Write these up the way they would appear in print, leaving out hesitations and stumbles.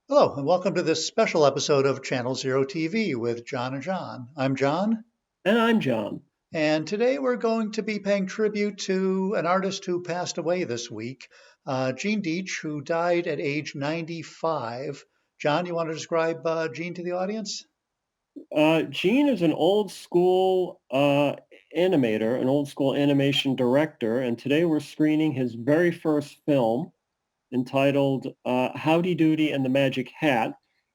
Hello, and welcome to this special episode of Channel Zero TV with John and John. I'm John, And I'm John. and today we're going to be paying tribute to an artist who passed away this week, Gene Deitch, who died at age 95. John, you want to describe Gene to the audience? Gene is an old school animator, an old school animation director, and today we're screening his very first film entitled Howdy, Doody and the Magic Hat.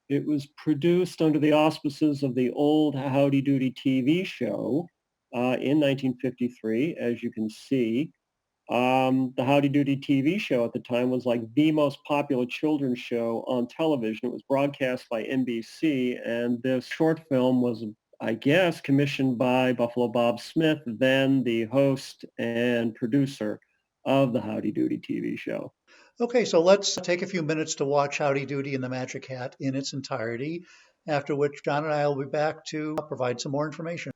It was produced under the auspices of the old Howdy Doody TV show in 1953, as you can see. The Howdy Doody TV show at the time was like the most popular children's show on television. It was broadcast by NBC, and this short film was, I guess, commissioned by Buffalo Bob Smith, then the host and producer of the Howdy Doody TV show. Okay, so let's take a few minutes to watch Howdy Doody and the Magic Hat in its entirety, after which John and I will be back to provide some more information.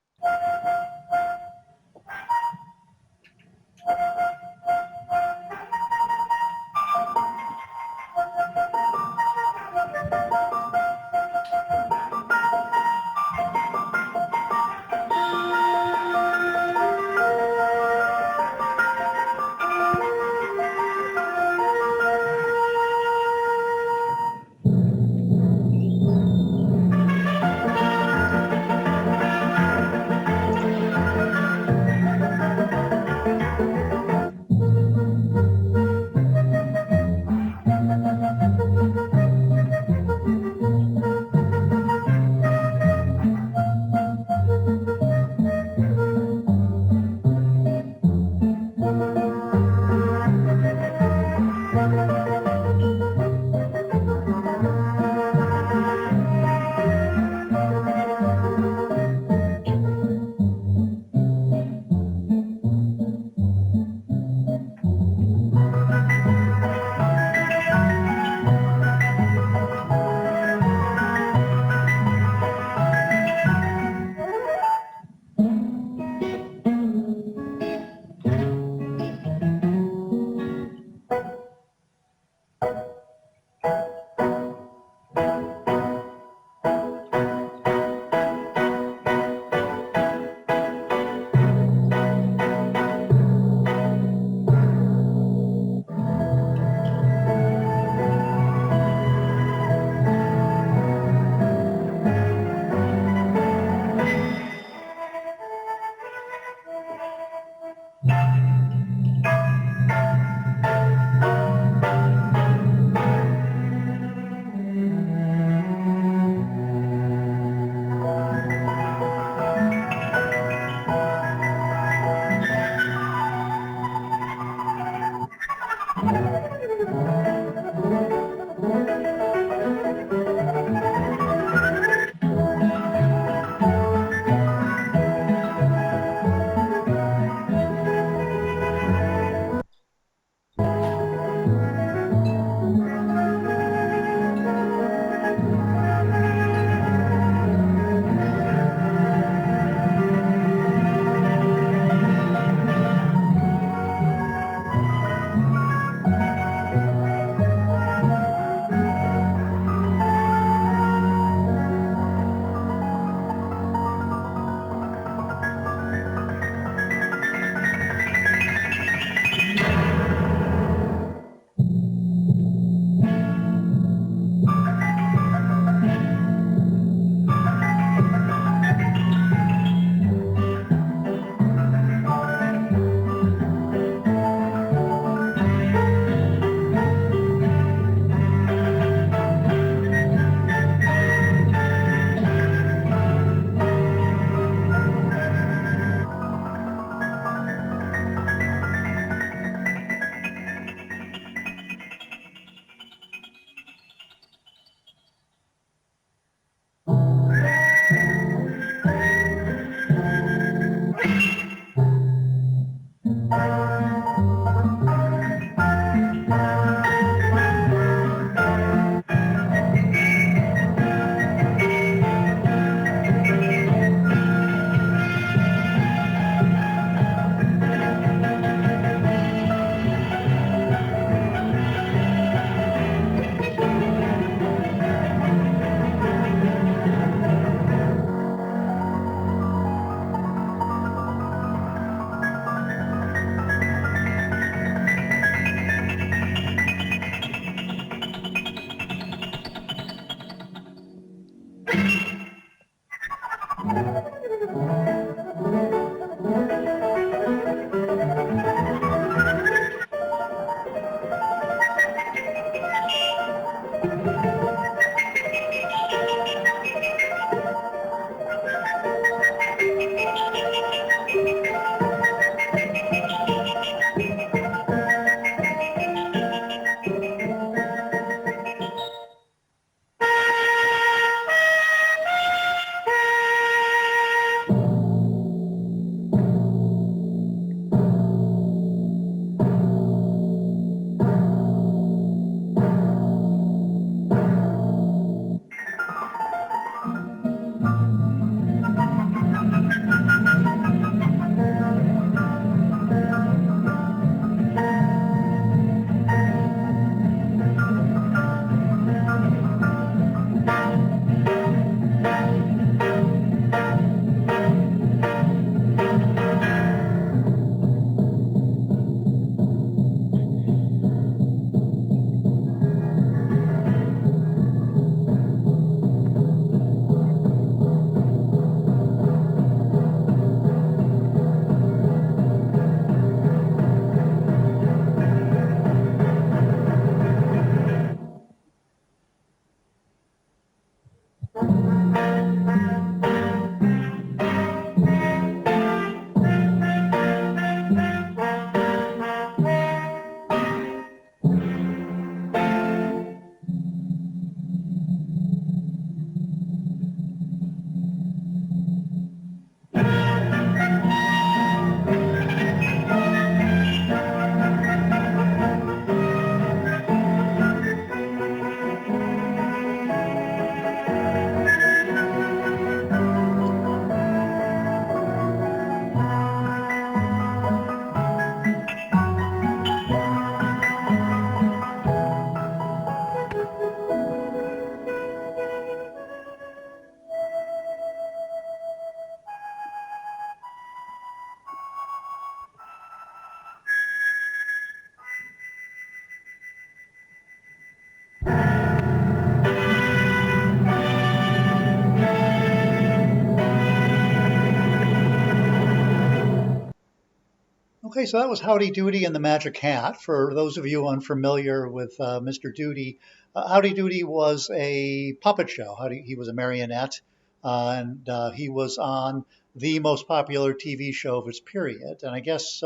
Okay, so that was Howdy Doody and the Magic Hat. For those of you unfamiliar with Mr. Doody, Howdy Doody was a puppet show. He was a marionette, and he was on the most popular TV show of its period. And I guess,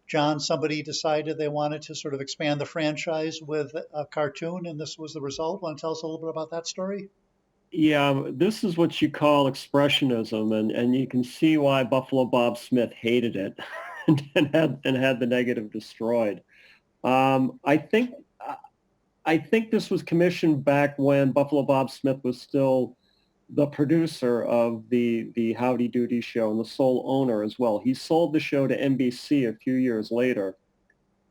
John, somebody decided they wanted to sort of expand the franchise with a cartoon, and this was the result. Want to tell us a little bit about that story? Yeah, this is what you call expressionism, and you can see why Buffalo Bob Smith hated it and had the negative destroyed. I think I think this was commissioned back when Buffalo Bob Smith was still the producer of the Howdy Doody show and the sole owner as well. He sold the show to NBC a few years later,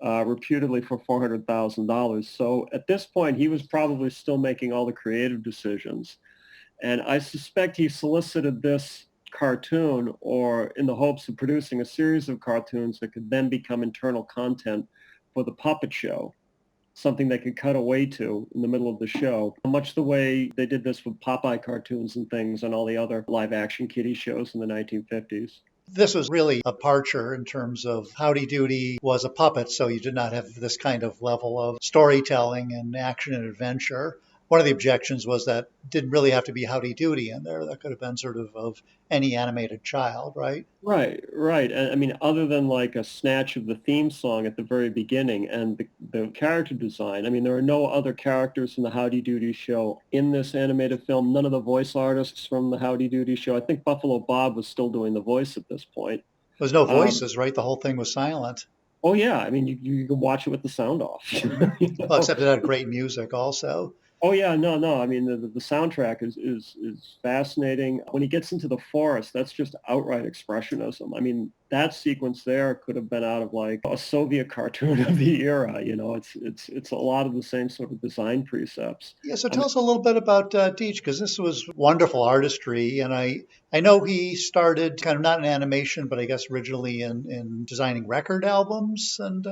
reputedly for $400,000. So at this point, he was probably still making all the creative decisions. And I suspect he solicited this cartoon or in the hopes of producing a series of cartoons that could then become internal content for the puppet show, something they could cut away to in the middle of the show, much the way they did this with Popeye cartoons and things and all the other live action kiddie shows in the 1950s. This was really a departure in terms of Howdy Doody was a puppet, so you did not have this kind of level of storytelling and action and adventure. One of the objections was that it didn't really have to be Howdy Doody in there. That could have been sort of any animated child, right? Right, right. I mean, other than like a snatch of the theme song at the very beginning and the character design, I mean, there are no other characters from the Howdy Doody show in this animated film. None of the voice artists from the Howdy Doody show. I think Buffalo Bob was still doing the voice at this point. There's no Um, voices, right? The whole thing was silent. oh yeah, I mean, you can watch it with the sound off. You Well, know? except it had great music also. Oh yeah, no, no. I mean, the soundtrack is fascinating. When he gets into the forest, that's just outright expressionism. I mean, that sequence there could have been out of like a Soviet cartoon of the era. You know, it's a lot of the same sort of design precepts. Yeah, so I tell mean, us a little bit about Deitch, because this was wonderful artistry, and I know he started kind of not in animation, but I guess originally in designing record albums and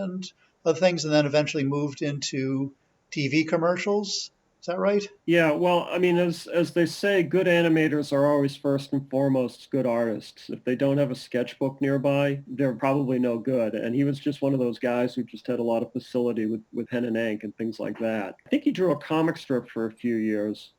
other things, and then eventually moved into TV commercials. Is that right? Yeah, well, I mean, as they say, good animators are always first and foremost good artists. If they don't have a sketchbook nearby, they're probably no good. And he was just one of those guys who just had a lot of facility with pen and ink and things like that. I think he drew a comic strip for a few years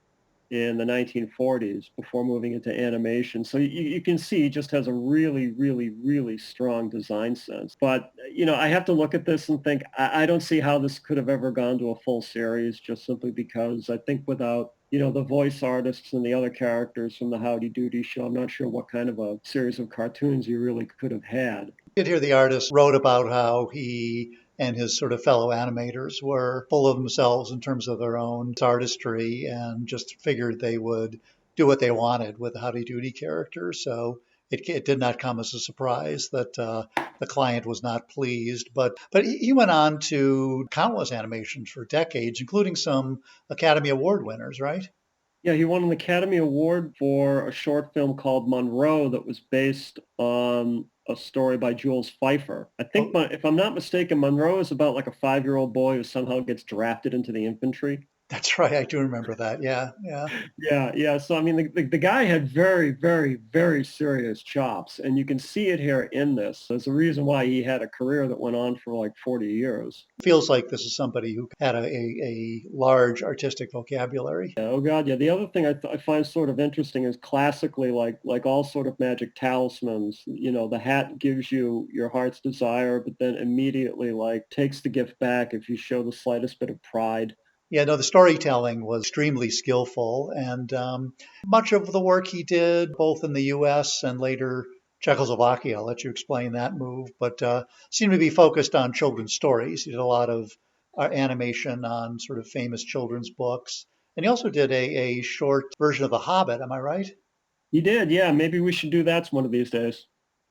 in the 1940s before moving into animation. So you can see he just has a really, really, really strong design sense. But, I have to look at this and think, I don't see how this could have ever gone to a full series just simply because I think without, the voice artists and the other characters from the Howdy Doody show, I'm not sure what kind of a series of cartoons you really could have had. Did hear the artist wrote about how he and his sort of fellow animators were full of themselves in terms of their own artistry and just figured they would do what they wanted with the Howdy Doody character. So it did not come as a surprise that the client was not pleased. But he went on to countless animations for decades, including some Academy Award winners, right? Yeah, he won an Academy Award for a short film called Monroe that was based on a story by Jules Feiffer. I think, Oh, if I'm not mistaken, Monroe is about like a 5-year-old boy who somehow gets drafted into the infantry. that's right. I do remember that. Yeah, yeah. Yeah, yeah. So I mean, the guy had very, very, very serious chops, and you can see it here in this. There's a reason why he had a career that went on for like 40 years. Feels like this is somebody who had a large artistic vocabulary. Yeah, oh God, yeah. The other thing I find sort of interesting is classically, like all sort of magic talismans, the hat gives you your heart's desire, but then immediately like takes the gift back if you show the slightest bit of pride. Yeah, no, the storytelling was extremely skillful, and much of the work he did, both in the U.S. and later Czechoslovakia, I'll let you explain that move, but seemed to be focused on children's stories. He did a lot of animation on sort of famous children's books, and he also did a short version of The Hobbit. Am I right? He did, yeah. Maybe we should do that one of these days.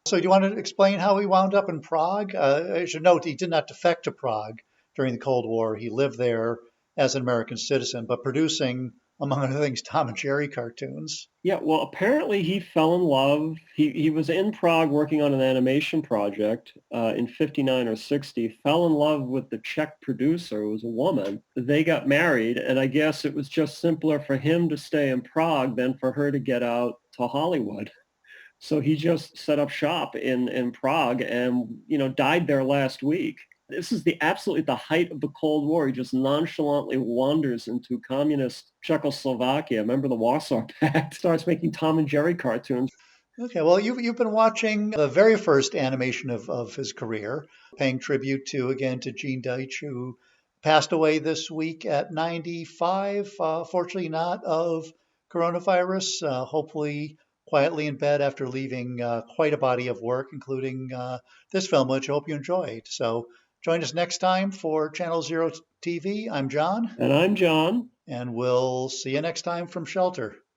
So, do you want to explain how he wound up in Prague? I should note he did not defect to Prague during the Cold War. He lived there as an American citizen, but producing, among other things, Tom and Jerry cartoons. Yeah, well, apparently he fell in love. He was in Prague working on an animation project in 59 or 60, fell in love with the Czech producer, who was a woman. They got married, and I guess it was just simpler for him to stay in Prague than for her to get out to Hollywood. So he just set up shop in Prague and, died there last week. This is absolutely the height of the Cold War. He just nonchalantly wanders into communist Czechoslovakia. Remember the Warsaw Pact? Starts making Tom and Jerry cartoons. Okay, well, you've been watching the very first animation of his career, paying tribute to, again, to Gene Deitch, who passed away this week at 95, fortunately not of coronavirus, hopefully quietly in bed after leaving quite a body of work, including this film, which I hope you enjoyed. So join us next time for Channel Zero TV. I'm John, And I'm John. and we'll see you next time from Shelter.